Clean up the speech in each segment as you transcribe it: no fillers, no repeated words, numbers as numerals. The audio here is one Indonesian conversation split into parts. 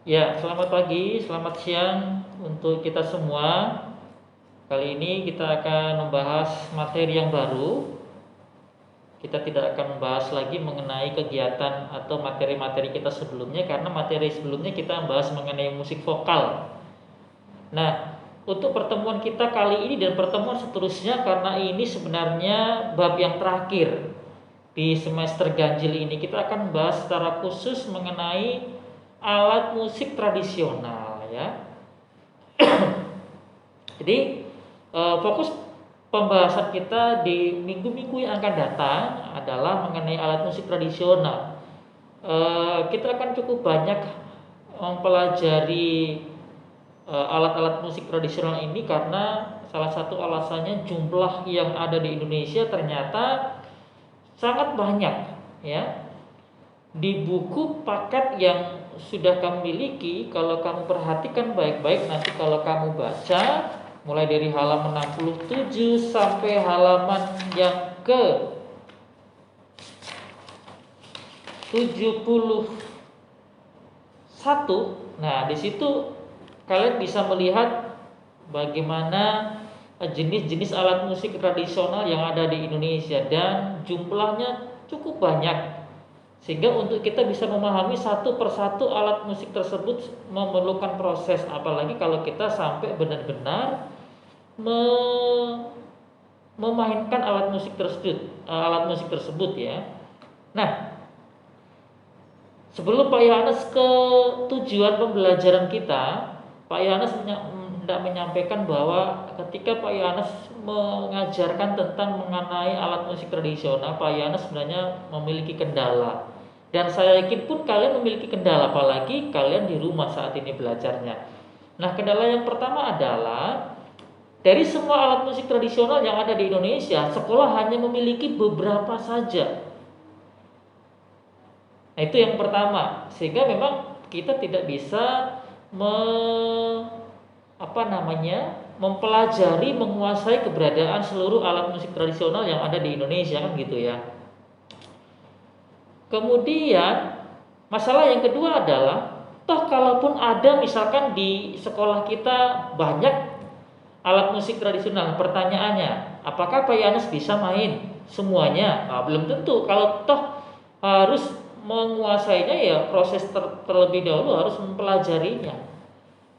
Ya, selamat pagi, selamat siang untuk kita semua. Kali ini kita akan membahas materi yang baru. Kita tidak akan membahas lagi mengenai kegiatan atau materi-materi kita sebelumnya, karena materi sebelumnya kita membahas mengenai musik vokal. Nah, untuk pertemuan kita kali ini dan pertemuan seterusnya, karena ini sebenarnya bab yang terakhir di semester ganjil ini, kita akan membahas secara khusus mengenai alat musik tradisional ya. Jadi fokus pembahasan kita di minggu-minggu yang akan datang adalah mengenai alat musik tradisional. Kita akan cukup banyak mempelajari alat-alat musik tradisional ini, karena salah satu alasannya jumlah yang ada di Indonesia ternyata sangat banyak ya. Di buku paket yang sudah kamu miliki, kalau kamu perhatikan baik-baik, nanti kalau kamu baca mulai dari halaman 67 sampai halaman yang ke 71. Nah, di situ kalian bisa melihat bagaimana jenis-jenis alat musik tradisional yang ada di Indonesia, dan jumlahnya cukup banyak. Sehingga untuk kita bisa memahami satu persatu alat musik tersebut memerlukan proses, apalagi kalau kita sampai benar-benar memainkan alat musik tersebut ya. Nah, sebelum Pak Yohanes ke tujuan pembelajaran kita, Pak Yohanes hendak menyampaikan bahwa ketika Pak Yohanes mengajarkan tentang mengenai alat musik tradisional, Pak Yohanes sebenarnya memiliki kendala. Dan saya yakin pun kalian memiliki kendala, apalagi kalian di rumah saat ini belajarnya. Nah, kendala yang pertama adalah dari semua alat musik tradisional yang ada di Indonesia, sekolah hanya memiliki beberapa saja. Nah, itu yang pertama, sehingga memang kita tidak bisa mempelajari, menguasai keberadaan seluruh alat musik tradisional yang ada di Indonesia, kan gitu ya. Kemudian masalah yang kedua adalah, toh kalaupun ada misalkan di sekolah kita banyak alat musik tradisional, pertanyaannya, apakah Pak Yanes bisa main semuanya? Nah, belum tentu. Kalau toh harus menguasainya, ya proses terlebih dahulu harus mempelajarinya.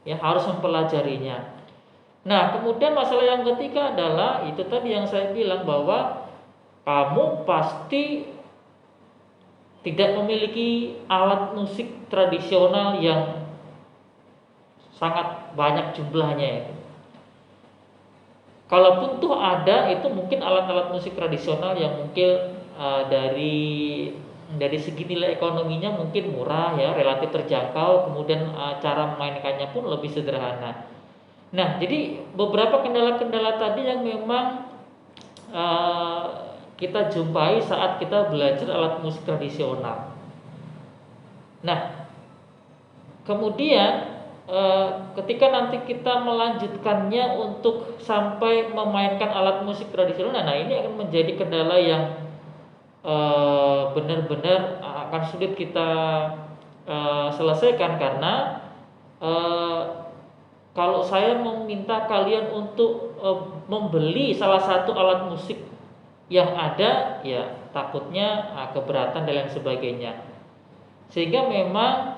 Ya, harus mempelajarinya. Nah, kemudian masalah yang ketiga adalah itu tadi yang saya bilang, bahwa kamu pasti tidak memiliki alat musik tradisional yang sangat banyak jumlahnya itu. Kalaupun tuh ada, itu mungkin alat-alat musik tradisional yang mungkin dari segi nilai ekonominya mungkin murah ya, relatif terjangkau, kemudian cara memainkannya pun lebih sederhana. Nah, jadi beberapa kendala-kendala tadi yang memang kita jumpai saat kita belajar alat musik tradisional. Nah, kemudian ketika nanti kita melanjutkannya untuk sampai memainkan alat musik tradisional, nah ini akan menjadi kendala yang benar-benar akan sulit kita selesaikan, karena kalau saya meminta kalian untuk membeli salah satu alat musik yang ada, ya takutnya keberatan dan lain sebagainya. Sehingga memang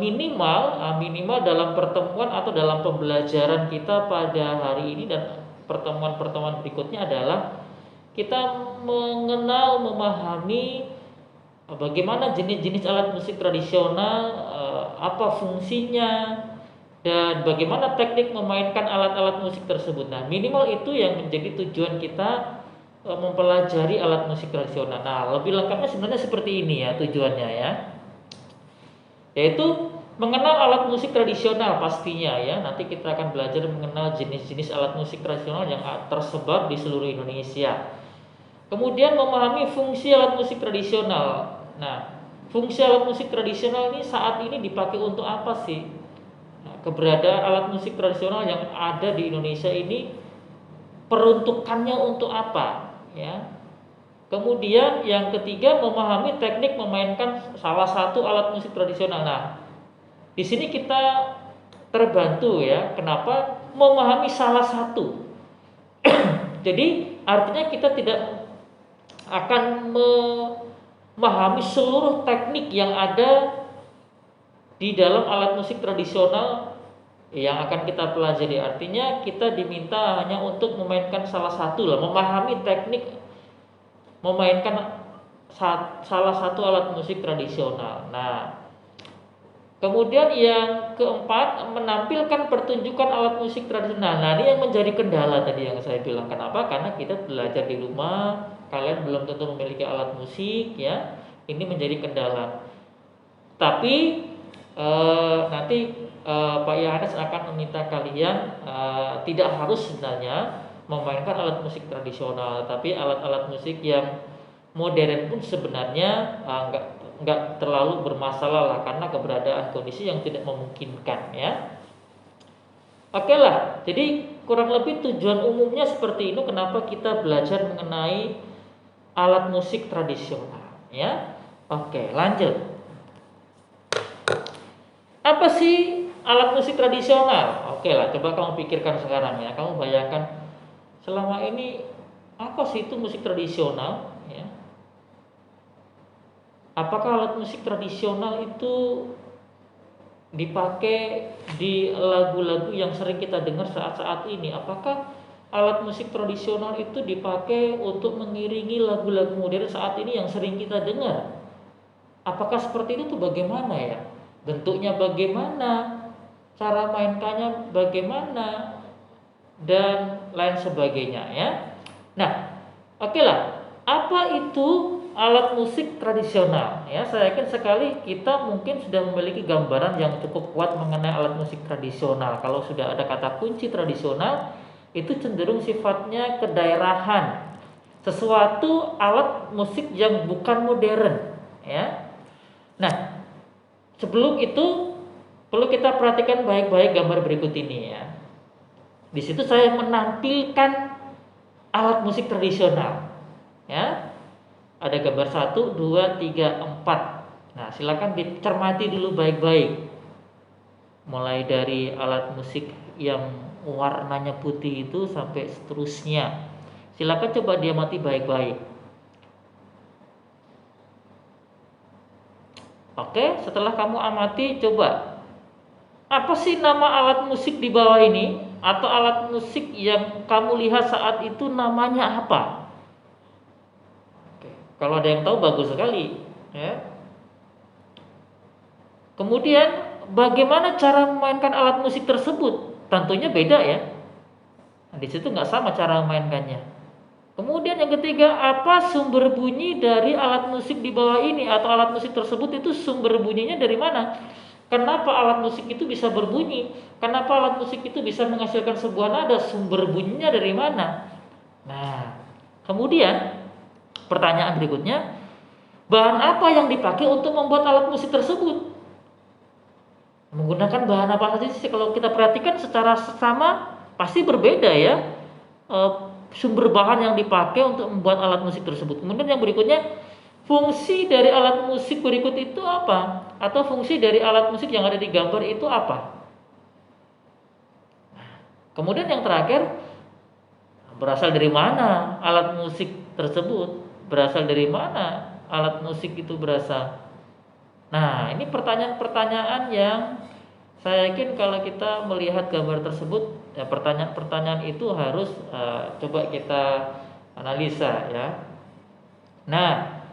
minimal dalam pertemuan atau dalam pembelajaran kita pada hari ini dan pertemuan-pertemuan berikutnya adalah kita mengenal, memahami bagaimana jenis-jenis alat musik tradisional, apa fungsinya, dan bagaimana teknik memainkan alat-alat musik tersebut. Nah, minimal itu yang menjadi tujuan kita mempelajari alat musik tradisional. Nah, lebih lengkapnya sebenarnya seperti ini ya tujuannya ya. Yaitu mengenal alat musik tradisional pastinya ya. Nanti kita akan belajar mengenal jenis-jenis alat musik tradisional yang tersebar di seluruh Indonesia. Kemudian memahami fungsi alat musik tradisional. Nah, fungsi alat musik tradisional ini saat ini dipakai untuk apa sih? Nah, keberadaan alat musik tradisional yang ada di Indonesia ini peruntukannya untuk apa? Ya. Kemudian yang ketiga, memahami teknik memainkan salah satu alat musik tradisional. Nah, Di sini kita terbantu ya. Kenapa? Memahami salah satu. Jadi artinya kita tidak akan memahami seluruh teknik yang ada di dalam alat musik tradisional yang akan kita pelajari. Artinya kita diminta hanya untuk memainkan salah satu lah, memahami teknik memainkan salah satu alat musik tradisional. Nah, kemudian yang keempat, menampilkan pertunjukan alat musik tradisional. Nah, ini yang menjadi kendala tadi yang saya bilang. Kenapa? Karena kita belajar di rumah, kalian belum tentu memiliki alat musik ya. Ini menjadi kendala. Tapi nanti Pak Yohanes akan meminta kalian tidak harus sebenarnya memainkan alat musik tradisional, tapi alat-alat musik yang modern pun sebenarnya nggak terlalu bermasalah lah, karena keberadaan kondisi yang tidak memungkinkan ya. Oke lah, jadi kurang lebih tujuan umumnya seperti itu. Kenapa kita belajar mengenai alat musik tradisional ya. Oke, lanjut. Apa sih alat musik tradisional? Oke lah, coba kamu pikirkan sekarang ya. Kamu bayangkan selama ini apa sih itu musik tradisional ya? Apakah alat musik tradisional itu dipakai di lagu-lagu yang sering kita dengar saat-saat ini? Apakah alat musik tradisional itu dipakai untuk mengiringi lagu-lagu modern saat ini yang sering kita dengar? Apakah seperti itu tuh bagaimana ya? Bentuknya bagaimana, cara mainkannya bagaimana, dan lain sebagainya ya. Nah, oke lah, apa itu alat musik tradisional ya? Saya yakin sekali kita mungkin sudah memiliki gambaran yang cukup kuat mengenai alat musik tradisional. Kalau sudah ada kata kunci tradisional, itu cenderung sifatnya kedaerahan, sesuatu alat musik yang bukan modern ya. Nah, sebelum itu perlu kita perhatikan baik-baik gambar berikut ini ya. Di situ saya menampilkan alat musik tradisional ya. Ada gambar 1, 2, 3, 4. Nah, silakan dicermati dulu baik-baik. Mulai dari alat musik yang warnanya putih itu sampai seterusnya. Silakan coba diamati baik-baik. Oke, setelah kamu amati, coba apa sih nama alat musik di bawah ini, atau alat musik yang kamu lihat saat itu namanya apa? Oke, kalau ada yang tahu bagus sekali ya. Kemudian bagaimana cara memainkan alat musik tersebut? Tentunya beda ya. Nah, di situ nggak sama cara memainkannya. Kemudian yang ketiga, apa sumber bunyi dari alat musik di bawah ini, atau alat musik tersebut itu sumber bunyinya dari mana? Kenapa alat musik itu bisa berbunyi? Kenapa alat musik itu bisa menghasilkan sebuah nada? Sumber bunyinya dari mana? Nah, kemudian pertanyaan berikutnya, bahan apa yang dipakai untuk membuat alat musik tersebut? Menggunakan bahan apa saja sih? Kalau kita perhatikan secara sama pasti berbeda ya. Sumber bahan yang dipakai untuk membuat alat musik tersebut. Kemudian yang berikutnya, fungsi dari alat musik berikut itu apa? Atau fungsi dari alat musik yang ada di gambar itu apa? Kemudian yang terakhir, berasal dari mana alat musik tersebut? Berasal dari mana alat musik itu berasal? Nah, ini pertanyaan-pertanyaan yang saya yakin kalau kita melihat gambar tersebut, ya pertanyaan-pertanyaan itu harus coba kita analisa ya. Nah,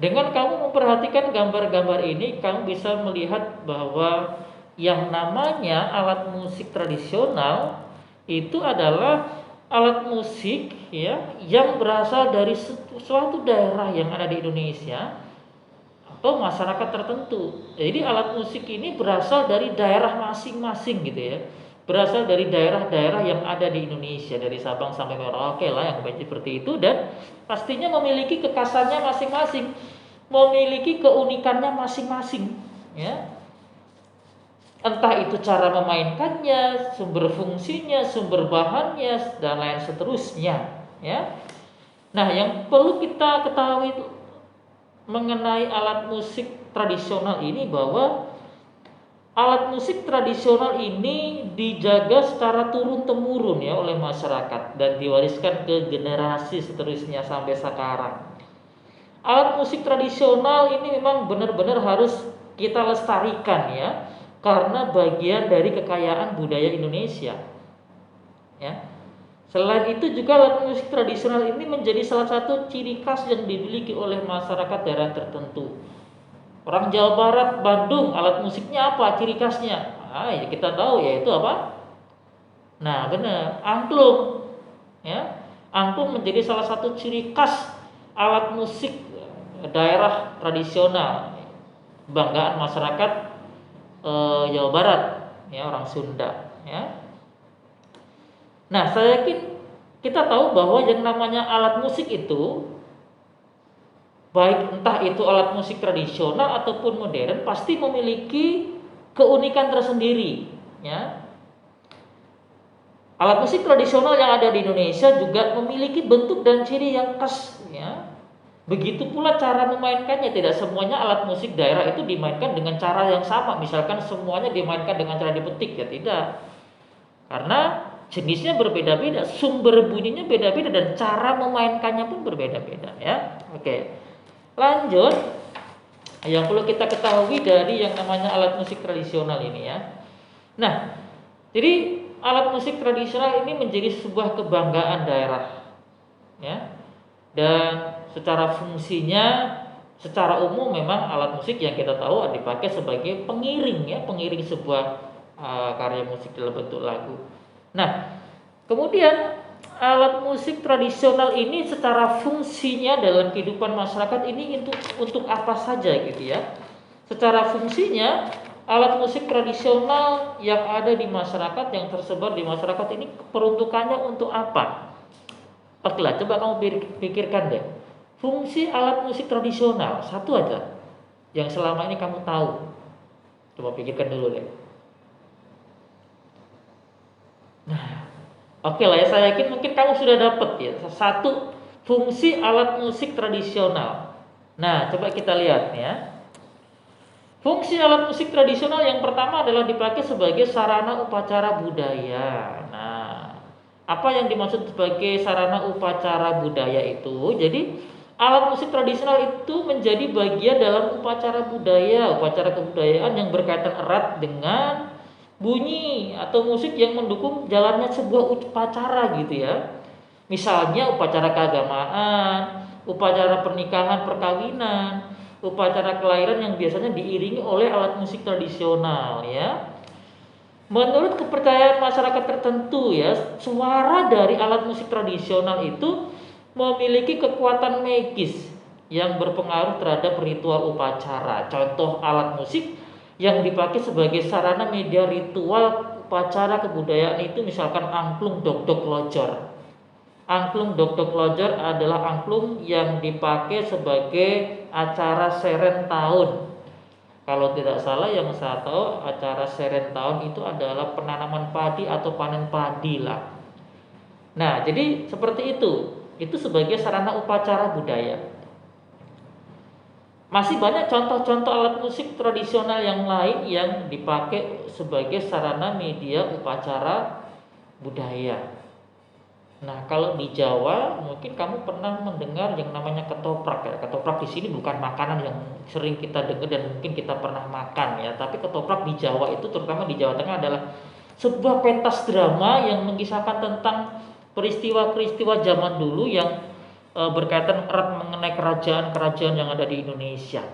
dengan kamu memperhatikan gambar-gambar ini, kamu bisa melihat bahwa yang namanya alat musik tradisional itu adalah alat musik ya yang berasal dari suatu daerah yang ada di Indonesia atau masyarakat tertentu. Jadi alat musik ini berasal dari daerah masing-masing gitu ya. Berasal dari daerah-daerah yang ada di Indonesia, dari Sabang sampai Merauke lah yang seperti itu, dan pastinya memiliki kekhasannya masing-masing, memiliki keunikannya masing-masing ya. Entah itu cara memainkannya, sumber fungsinya, sumber bahannya, dan lain seterusnya ya. Nah, yang perlu kita ketahui mengenai alat musik tradisional ini, bahwa alat musik tradisional ini dijaga secara turun-temurun ya oleh masyarakat dan diwariskan ke generasi seterusnya sampai sekarang. Alat musik tradisional ini memang benar-benar harus kita lestarikan ya, karena bagian dari kekayaan budaya Indonesia. Ya. Selain itu juga alat musik tradisional ini menjadi salah satu ciri khas yang dimiliki oleh masyarakat daerah tertentu. Orang Jawa Barat, Bandung, alat musiknya apa? Ciri khasnya? Ya kita tahu yaitu apa? Nah, benar, angklung. Ya. Angklung menjadi salah satu ciri khas alat musik daerah tradisional. Kebanggaan masyarakat Jawa Barat, ya, orang Sunda, ya. Nah, saya yakin kita tahu bahwa yang namanya alat musik itu, baik entah itu alat musik tradisional ataupun modern, pasti memiliki keunikan tersendiri, ya. Alat musik tradisional yang ada di Indonesia juga memiliki bentuk dan ciri yang khas, ya. Begitu pula cara memainkannya, tidak semuanya alat musik daerah itu dimainkan dengan cara yang sama. Misalkan semuanya dimainkan dengan cara dipetik, ya tidak. Karena jenisnya berbeda-beda, sumber bunyinya beda-beda dan cara memainkannya pun berbeda-beda, ya. Oke. Lanjut, yang perlu kita ketahui dari yang namanya alat musik tradisional ini ya. Nah, jadi alat musik tradisional ini menjadi sebuah kebanggaan daerah, ya. Dan secara fungsinya, secara umum memang alat musik yang kita tahu dipakai sebagai pengiring ya, pengiring sebuah karya musik dalam bentuk lagu. Nah, kemudian alat musik tradisional ini secara fungsinya dalam kehidupan masyarakat ini untuk apa saja gitu ya. Secara fungsinya alat musik tradisional yang ada di masyarakat, yang tersebar di masyarakat ini peruntukannya untuk apa? Oke lah, coba kamu pikirkan deh. Fungsi alat musik tradisional satu aja yang selama ini kamu tahu. Coba pikirkan dulu deh. Nah, oke lah ya, saya yakin mungkin kamu sudah dapat ya satu fungsi alat musik tradisional. Nah, coba kita lihat ya. Fungsi alat musik tradisional yang pertama adalah dipakai sebagai sarana upacara budaya. Nah, apa yang dimaksud sebagai sarana upacara budaya itu? Jadi, alat musik tradisional itu menjadi bagian dalam upacara budaya, upacara kebudayaan yang berkaitan erat dengan bunyi atau musik yang mendukung jalannya sebuah upacara gitu ya. Misalnya upacara keagamaan, upacara pernikahan, perkawinan, upacara kelahiran yang biasanya diiringi oleh alat musik tradisional ya. Menurut kepercayaan masyarakat tertentu ya, suara dari alat musik tradisional itu memiliki kekuatan magis yang berpengaruh terhadap ritual upacara. Contoh alat musik yang dipakai sebagai sarana media ritual upacara kebudayaan itu misalkan angklung dok-dok lojor. Angklung dok-dok lojor adalah angklung yang dipakai sebagai acara seren tahun. Kalau tidak salah yang saya tahu acara seren tahun itu adalah penanaman padi atau panen padi lah. Nah, jadi seperti itu. Itu sebagai sarana upacara budaya. Masih banyak contoh-contoh alat musik tradisional yang lain yang dipakai sebagai sarana media upacara budaya. Nah, kalau di Jawa mungkin kamu pernah mendengar yang namanya ketoprak ya. Ketoprak di sini bukan makanan yang sering kita dengar dan mungkin kita pernah makan ya, tapi ketoprak di Jawa itu terutama di Jawa Tengah adalah sebuah pentas drama yang mengisahkan tentang peristiwa-peristiwa zaman dulu yang berkaitan erat mengenai kerajaan-kerajaan yang ada di Indonesia.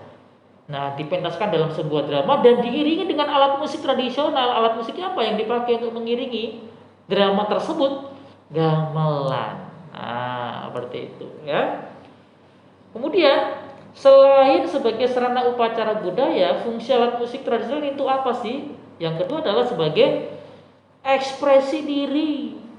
Nah, dipentaskan dalam sebuah drama dan diiringi dengan alat musik tradisional. Alat musik apa yang dipakai untuk mengiringi drama tersebut? Gamelan. Nah, seperti itu ya. Kemudian, selain sebagai sarana upacara budaya, fungsi alat musik tradisional itu apa sih? Yang kedua adalah sebagai ekspresi diri.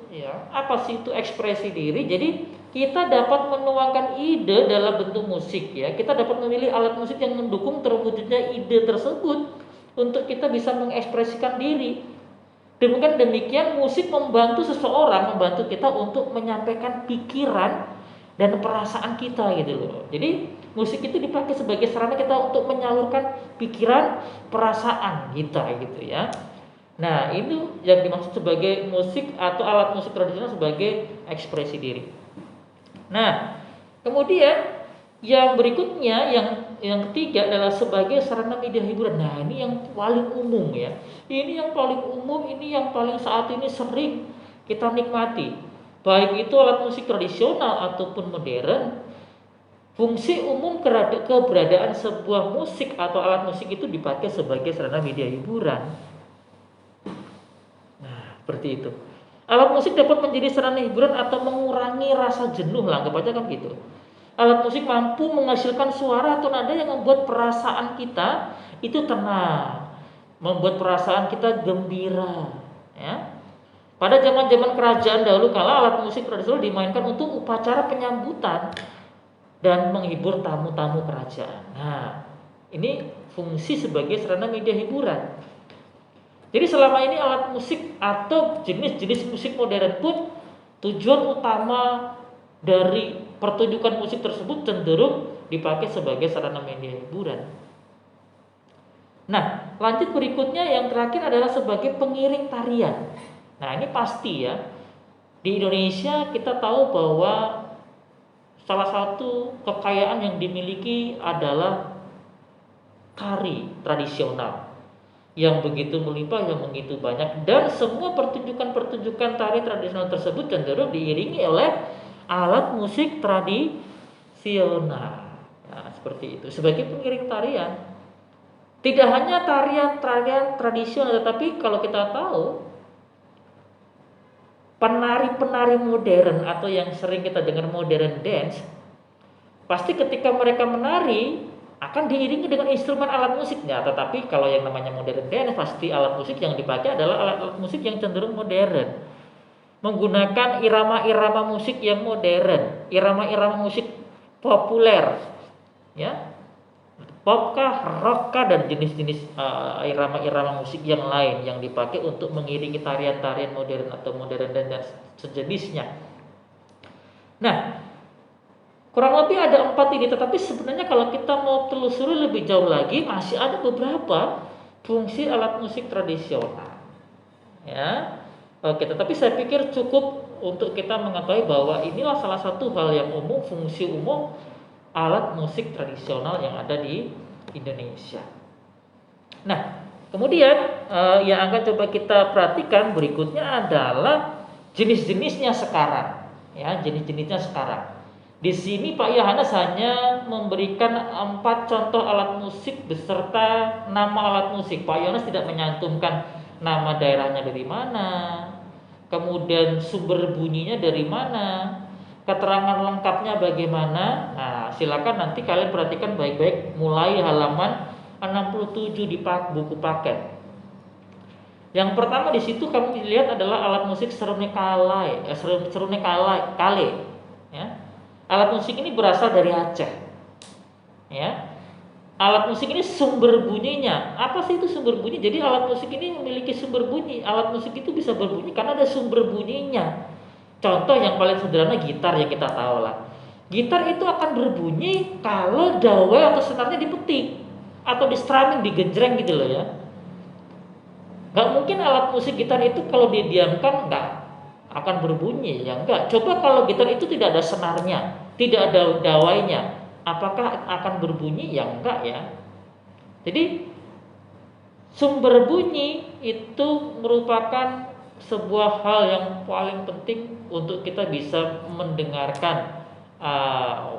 Ya, apa sih itu ekspresi diri? Jadi kita dapat menuangkan ide dalam bentuk musik ya. Kita dapat memilih alat musik yang mendukung terwujudnya ide tersebut untuk kita bisa mengekspresikan diri. Demikian musik membantu seseorang, membantu kita untuk menyampaikan pikiran dan perasaan kita gitu loh. Jadi musik itu dipakai sebagai sarana kita untuk menyalurkan pikiran, perasaan kita gitu ya. Nah, itu yang dimaksud sebagai musik atau alat musik tradisional sebagai ekspresi diri. Nah, kemudian yang berikutnya yang ketiga adalah sebagai sarana media hiburan. Nah, ini yang paling umum ya. Ini yang paling umum, ini yang paling saat ini sering kita nikmati. Baik itu alat musik tradisional ataupun modern, fungsi umum keberadaan sebuah musik atau alat musik itu dipakai sebagai sarana media hiburan. Nah, seperti itu. Alat musik dapat menjadi sarana hiburan atau mengurangi rasa jenuh lah, anggap aja kan gitu. Alat musik mampu menghasilkan suara atau nada yang membuat perasaan kita itu tenang, membuat perasaan kita gembira, ya. Pada zaman-zaman kerajaan dahulu kala alat musik tradisional dimainkan untuk upacara penyambutan dan menghibur tamu-tamu kerajaan. Nah, ini fungsi sebagai sarana media hiburan. Jadi selama ini alat musik atau jenis-jenis musik modern pun tujuan utama dari pertunjukan musik tersebut cenderung dipakai sebagai sarana media hiburan. Nah, lanjut berikutnya yang terakhir adalah sebagai pengiring tarian. Nah, ini pasti ya. Di Indonesia kita tahu bahwa salah satu kekayaan yang dimiliki adalah tari tradisional yang begitu melimpah, yang begitu banyak, dan semua pertunjukan-pertunjukan tari tradisional tersebut cenderung diiringi oleh alat musik tradisional. Nah, seperti itu sebagai pengiring tarian. Tidak hanya tarian-tarian tradisional, tetapi kalau kita tahu penari-penari modern atau yang sering kita dengar modern dance, pasti ketika mereka menari akan diiringi dengan instrumen alat musiknya. Tetapi kalau yang namanya modern dance, pasti alat musik yang dipakai adalah alat musik yang cenderung modern, menggunakan irama-irama musik yang modern, irama-irama musik populer, ya, popkah, rockkah, dan jenis-jenis irama-irama musik yang lain yang dipakai untuk mengiringi tarian-tarian modern atau modern dan sejenisnya. Nah, kurang lebih ada 4 ini, tetapi sebenarnya kalau kita mau telusuri lebih jauh lagi, masih ada beberapa fungsi alat musik tradisional. Ya, oke, tetapi saya pikir cukup untuk kita mengetahui bahwa inilah salah satu hal yang umum, fungsi umum alat musik tradisional yang ada di Indonesia. Nah, kemudian yang akan coba kita perhatikan berikutnya adalah jenis-jenisnya sekarang. Ya, jenis-jenisnya sekarang. Di sini Pak Yohanes hanya memberikan 4 contoh alat musik beserta nama alat musik. Pak Yohanes tidak menyantumkan nama daerahnya dari mana, kemudian sumber bunyinya dari mana, keterangan lengkapnya bagaimana. Nah, silakan nanti kalian perhatikan baik-baik mulai halaman 67 di buku paket. Yang pertama di situ kamu lihat adalah alat musik serune kale, ya. Alat musik ini berasal dari Aceh. Ya. Alat musik ini sumber bunyinya. Apa sih itu sumber bunyi? Jadi alat musik ini memiliki sumber bunyi. Alat musik itu bisa berbunyi karena ada sumber bunyinya. Contoh yang paling sederhana gitar yang kita tahu lah. Gitar itu akan berbunyi kalau dawai atau senarnya dipetik atau di strumming, digenjreng gitu loh ya. Gak mungkin alat musik gitar itu kalau didiamkan gak akan berbunyi, ya enggak. Coba kalau gitar itu tidak ada senarnya, tidak ada dawainya, apakah akan berbunyi? Ya enggak ya. Jadi sumber bunyi itu merupakan sebuah hal yang paling penting untuk kita bisa mendengarkan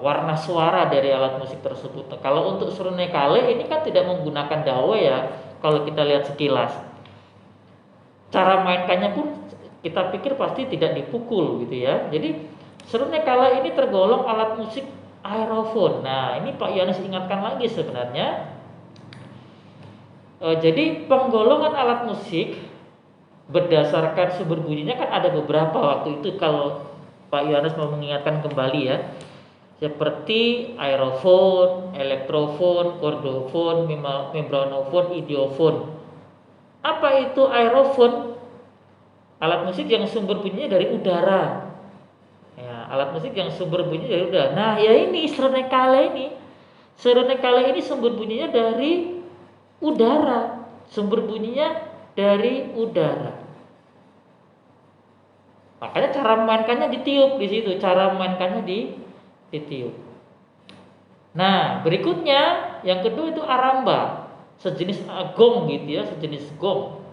warna suara dari alat musik tersebut. Kalau untuk serune kale ini kan tidak menggunakan dawai ya, kalau kita lihat sekilas. Cara mainkannya pun kita pikir pasti tidak dipukul gitu ya. Jadi serune kale ini tergolong alat musik aerofon. Nah, ini Pak Yohanes ingatkan lagi sebenarnya. Jadi penggolongan alat musik berdasarkan sumber bunyinya kan ada beberapa waktu itu, kalau Pak Yohanes mau mengingatkan kembali ya, seperti aerofon, elektrofon, kordofon, membranofon, idiofon. Apa itu aerofon? Alat musik yang sumber bunyinya dari udara. Ya, Nah, alat musik yang sumber bunyi dari udara. Nah, ya ini Serenekale ini. Serenekale ini sumber bunyinya dari udara. Sumber bunyinya dari udara. Makanya cara memainkannya ditiup di situ. Cara memainkannya ditiup. Nah, berikutnya yang kedua itu aramba. Sejenis gong gitu ya, sejenis gong.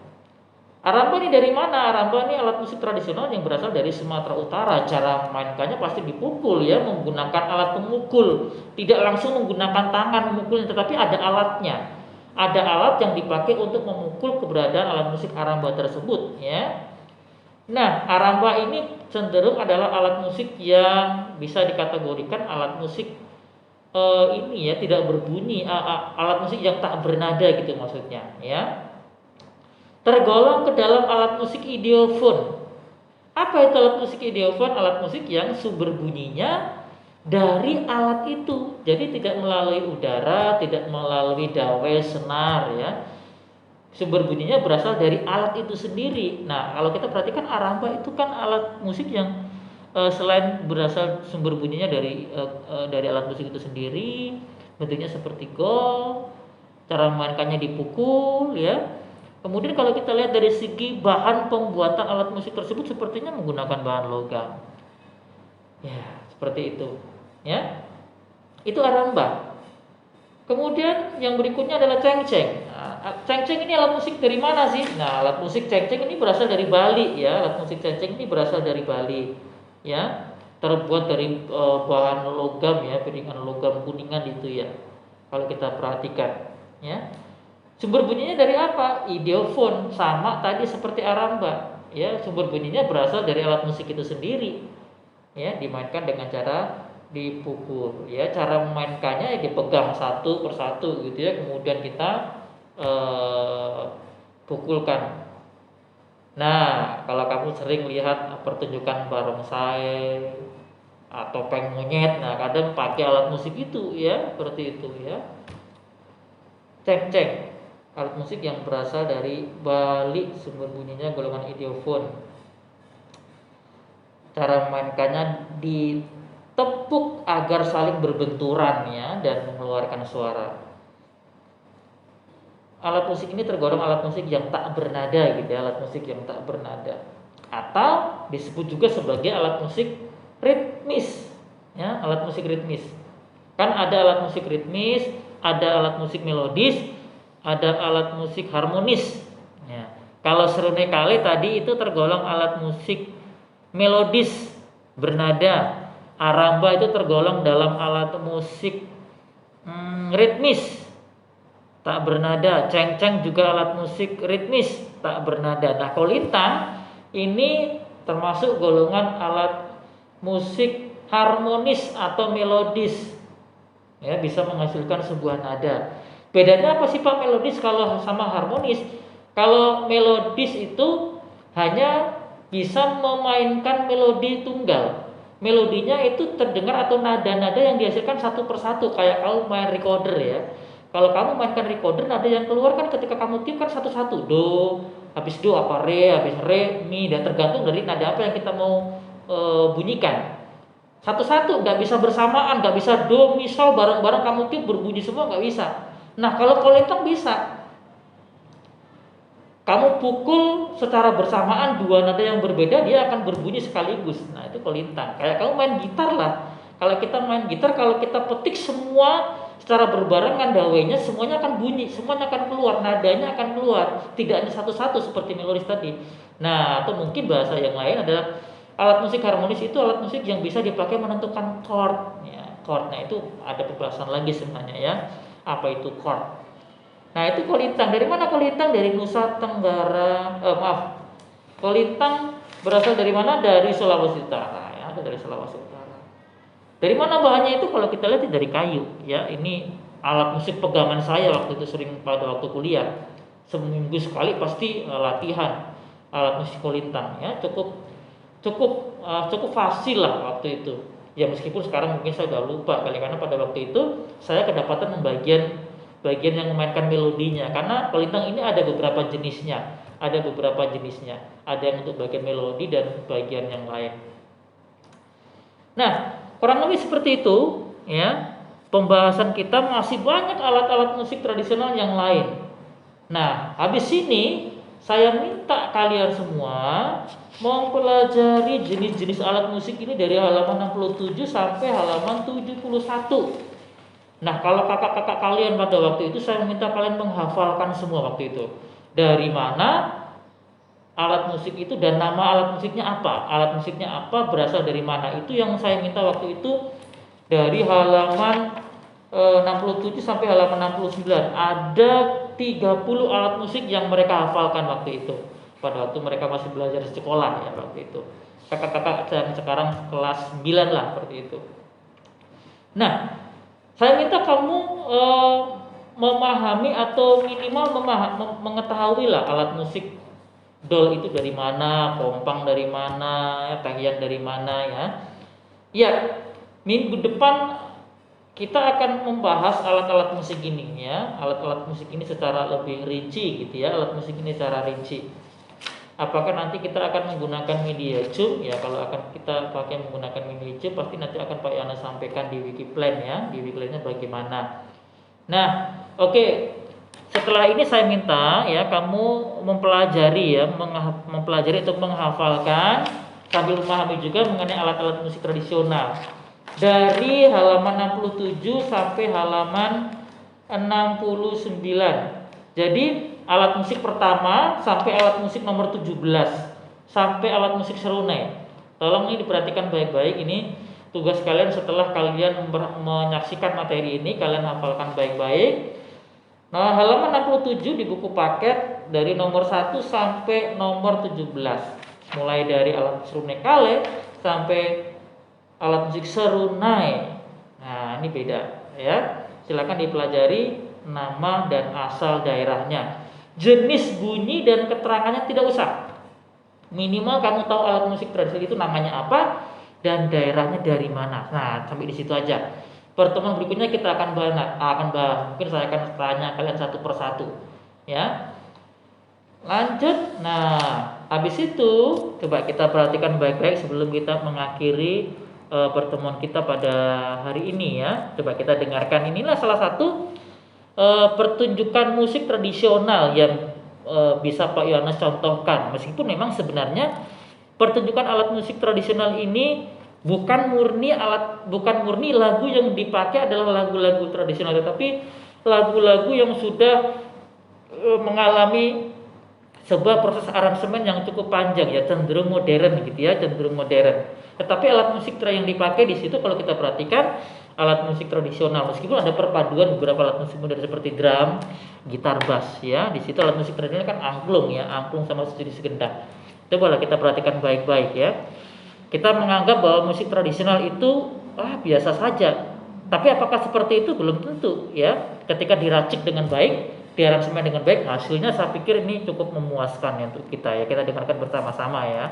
Aramba ini dari mana? Aramba ini alat musik tradisional yang berasal dari Sumatera Utara. Cara memainkannya pasti dipukul ya, menggunakan alat pemukul. Tidak langsung menggunakan tangan memukulnya, tetapi ada alatnya. Ada alat yang dipakai untuk memukul keberadaan alat musik aramba tersebut ya. Nah, aramba ini cenderung adalah alat musik yang bisa dikategorikan alat musik ini ya, tidak berbunyi, alat musik yang tak bernada gitu maksudnya ya. Tergolong ke dalam alat musik ideofon. Apa itu alat musik ideofon? Alat musik yang sumber bunyinya dari alat itu. Jadi tidak melalui udara, tidak melalui dawel, senar ya. Sumber bunyinya berasal dari alat itu sendiri. Nah, kalau kita perhatikan aramba itu kan alat musik yang selain berasal sumber bunyinya dari alat musik itu sendiri, bentuknya seperti gong, cara memainkannya dipukul ya. Kemudian kalau kita lihat dari segi bahan pembuatan alat musik tersebut sepertinya menggunakan bahan logam. Ya, seperti itu. Ya. Itu aramba. Kemudian yang berikutnya adalah cengceng. Nah, cengceng ini alat musik dari mana sih? Nah, alat musik cengceng ini berasal dari Bali ya. Alat musik cengceng ini berasal dari Bali. Ya. Terbuat dari bahan logam ya, piringan logam kuningan itu ya. Kalau kita perhatikan, ya. Sumber bunyinya dari apa? Ideofon, sama tadi seperti aramba. Ya, sumber bunyinya berasal dari alat musik itu sendiri. Ya, dimainkan dengan cara dipukul. Ya, cara memainkannya ya dipegang satu persatu gitu ya. Kemudian kita pukulkan. Nah, kalau kamu sering lihat pertunjukan barongsai atau topeng monyet, nah kadang pakai alat musik itu ya, seperti itu ya. Ceng-ceng, alat musik yang berasal dari Bali, sumber bunyinya golongan ideofon. Cara memainkannya ditepuk agar saling berbenturan ya dan mengeluarkan suara. Alat musik ini tergolong alat musik yang tak bernada gitu ya, alat musik yang tak bernada. Atau disebut juga sebagai alat musik ritmis. Ya, alat musik ritmis. Kan ada alat musik ritmis, ada alat musik melodis, ada alat musik harmonis. Ya. Kalau Serenekale tadi itu tergolong alat musik melodis bernada. Aramba itu tergolong dalam alat musik ritmis tak bernada. Cengceng juga alat musik ritmis tak bernada. Nah, kolintang ini termasuk golongan alat musik harmonis atau melodis. Ya, bisa menghasilkan sebuah nada. Bedanya apa sih Pak melodis kalau sama harmonis? Kalau melodis itu hanya bisa memainkan melodi tunggal. Melodinya itu terdengar atau nada-nada yang dihasilkan satu persatu kayak kamu main recorder ya. Kalau kamu mainkan recorder, nada yang keluar kan ketika kamu tiup kan satu-satu. Do, habis do apa re, habis re, mi, dan tergantung dari nada apa yang kita mau bunyikan. Satu-satu, nggak bisa bersamaan, nggak bisa do, mi, sol bareng-bareng kamu tiup berbunyi semua, nggak bisa. Nah, kalau kolintang bisa. Kamu pukul secara bersamaan dua nada yang berbeda, dia akan berbunyi sekaligus. Nah, itu kolintang. Kayak kamu main gitar lah. Kalau kita main gitar, kalau kita petik semua secara berbarengan dawainya, semuanya akan bunyi, semuanya akan keluar, nadanya akan keluar. Tidak hanya satu-satu seperti melodis tadi. Nah, atau mungkin bahasa yang lain adalah alat musik harmonis itu alat musik yang bisa dipakai menentukan chord. Ya, chordnya itu ada pembahasan lagi sebenarnya ya. Apa itu chord? Nah, itu kolintang. Dari mana kolintang? Dari Nusa Tenggara. Kolintang berasal dari mana? Dari Sulawesi Utara. Ya, ada dari Sulawesi Utara. Dari mana bahannya itu? Kalau kita lihat dari kayu. Ya, ini alat musik pegangan saya waktu itu sering pada waktu kuliah. Seminggu sekali pasti latihan alat musik kolintang. Ya, cukup fasil lah waktu itu. Ya, meskipun sekarang mungkin saya udah lupa kali karena pada waktu itu saya kedapatan bagian yang memainkan melodinya, karena kolintang ini ada beberapa jenisnya, ada yang untuk bagian melodi dan bagian yang lain. Nah, kurang lebih seperti itu ya. Pembahasan kita masih banyak alat-alat musik tradisional yang lain. Nah, habis ini saya minta kalian semua mempelajari jenis-jenis alat musik ini dari halaman 67 sampai halaman 71. Nah, kalau kakak-kakak kalian pada waktu itu saya minta kalian menghafalkan semua waktu itu. Dari mana alat musik itu dan nama alat musiknya apa? Alat musiknya apa, berasal dari mana? Itu yang saya minta waktu itu dari halaman 67 sampai halaman 69. Ada 30 alat musik yang mereka hafalkan waktu itu. Pada waktu mereka masih belajar di sekolah ya waktu itu. Kakak-kakak sekarang kelas 9 lah seperti itu. Nah, saya minta kamu memahami atau minimal mengetahui lah alat musik dol itu dari mana, kompang dari mana, ya, tahiyan dari mana ya. Ya, minggu depan kita akan membahas alat-alat musik ini ya, alat-alat musik ini secara lebih rinci gitu ya, alat musik ini secara rinci. Apakah nanti kita akan menggunakan media zoom ya? Kalau akan kita pakai menggunakan media zoom, pasti nanti akan Pak Yana sampaikan di Wikiplan ya, di Wikiplannya bagaimana. Nah, oke. Setelah ini saya minta ya kamu mempelajari ya, mempelajari untuk menghafalkan sambil memahami juga mengenai alat-alat musik tradisional. Dari halaman 67 sampai halaman 69. Jadi alat musik pertama sampai alat musik nomor 17 sampai alat musik serunai. Tolong ini diperhatikan baik-baik, ini tugas kalian setelah kalian menyaksikan materi ini, kalian hafalkan baik-baik. Nah, halaman 67 di buku paket dari nomor 1 sampai nomor 17. Mulai dari alat serunai kale sampai alat musik serunai. Nah, ini beda ya. Silakan dipelajari nama dan asal daerahnya. Jenis bunyi dan keterangannya tidak usah. Minimal kamu tahu alat musik tradisional itu namanya apa dan daerahnya dari mana. Nah, sampai di situ aja. Pertemuan berikutnya kita akan bahas. Mungkin saya akan tanya kalian satu persatu, ya. Lanjut. Nah, habis itu coba kita perhatikan baik-baik sebelum kita mengakhiri pertemuan kita pada hari ini ya. Coba kita dengarkan, inilah salah satu pertunjukan musik tradisional yang bisa Pak Yohanes contohkan. Meskipun memang sebenarnya pertunjukan alat musik tradisional ini bukan murni lagu yang dipakai adalah lagu-lagu tradisional, tetapi lagu-lagu yang sudah mengalami sebuah proses aransemen yang cukup panjang ya, cenderung modern gitu ya, cenderung modern. Tetapi alat musik yang dipakai di situ kalau kita perhatikan alat musik tradisional, meskipun ada perpaduan beberapa alat musik modern seperti drum, gitar, bass ya. Di situ alat musik tradisional kan angklung ya, angklung sama sejenis gendang. Cobalah kita perhatikan baik-baik ya. Kita menganggap bahwa musik tradisional itu biasa saja. Tapi apakah seperti itu? Belum tentu ya. Ketika diracik dengan baik, diaransemen dengan baik, hasilnya saya pikir ini cukup memuaskan ya untuk kita ya. Kita dengarkan bersama-sama ya.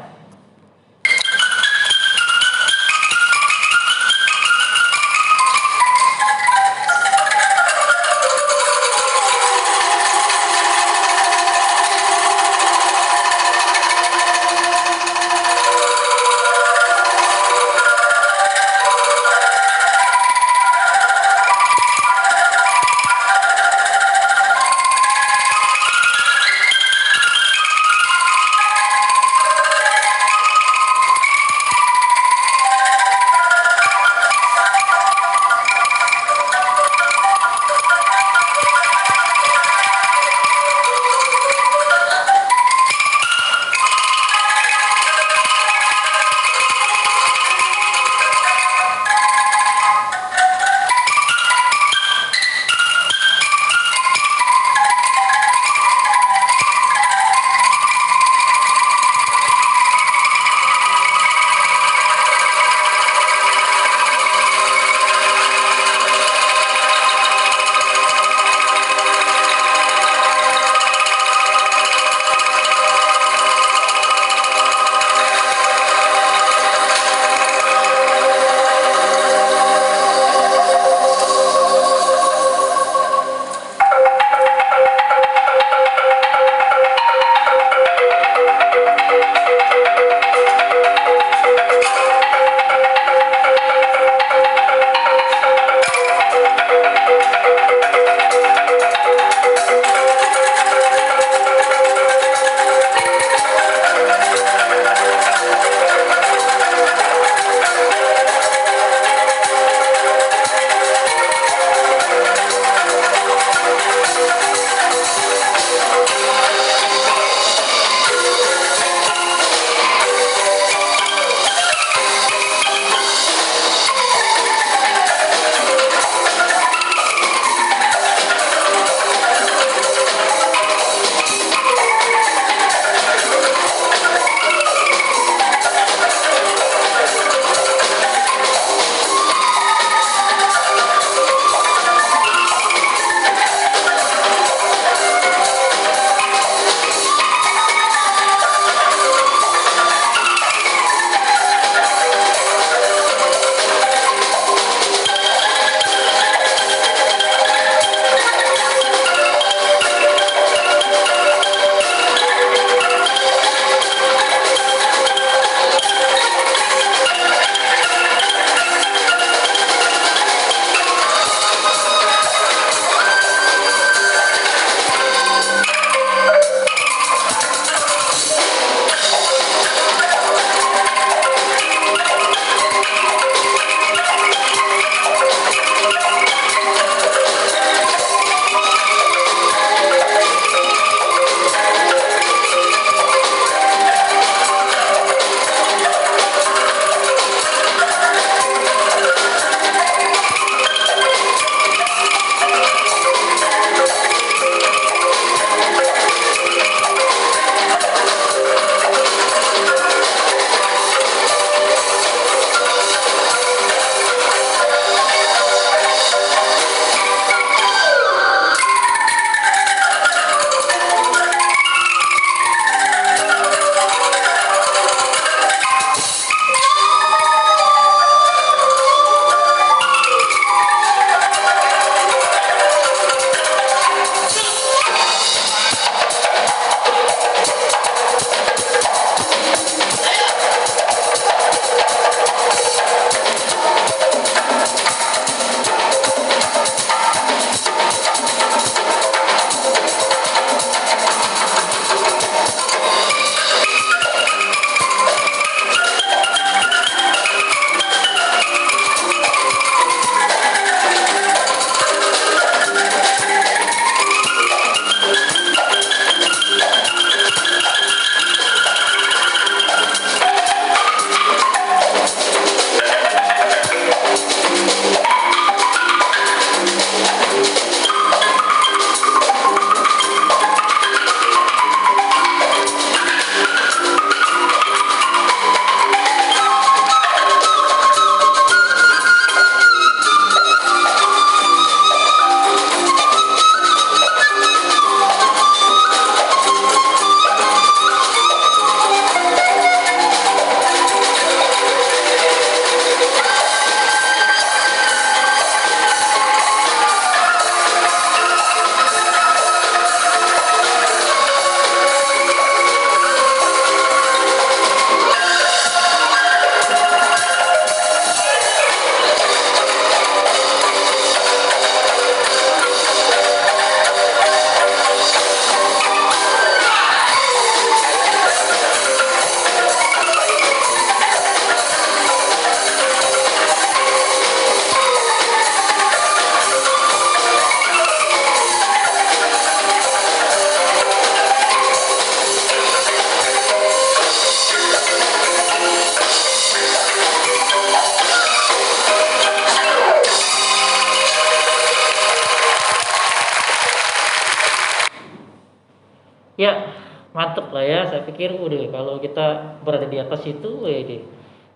Ya, mantep lah ya. Saya pikir udah kalau kita berada di atas itu,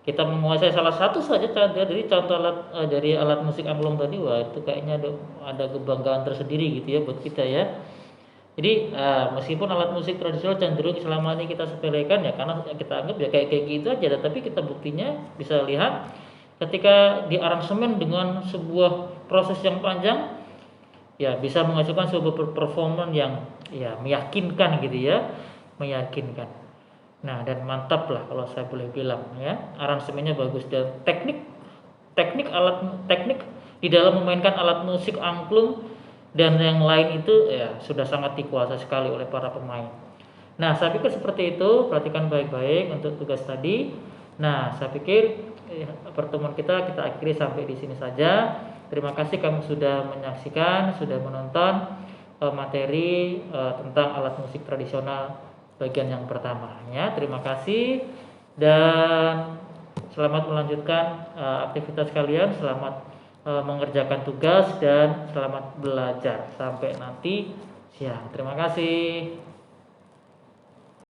kita menguasai salah satu saja dari contoh dari alat musik angklung tadi, wah itu kayaknya ada kebanggaan tersendiri gitu ya buat kita ya. Jadi meskipun alat musik tradisional cenderung selama ini kita sepelekan ya karena kita anggap ya kayak kayak gitu aja, tapi kita buktinya bisa lihat ketika di aransemen dengan sebuah proses yang panjang ya bisa menghasilkan sebuah performa yang ya meyakinkan gitu ya, meyakinkan. Nah, dan mantap lah kalau saya boleh bilang ya, aransemennya bagus dan teknik di dalam memainkan alat musik angklung dan yang lain itu ya sudah sangat dikuasai sekali oleh para pemain. Nah, saya pikir seperti itu, perhatikan baik-baik untuk tugas tadi. Nah, saya pikir pertemuan kita akhiri sampai di sini saja. Terima kasih kamu sudah menyaksikan, sudah menonton materi tentang alat musik tradisional bagian yang pertama ya. Terima kasih dan selamat melanjutkan aktivitas kalian, selamat mengerjakan tugas dan selamat belajar sampai nanti siang. Terima kasih.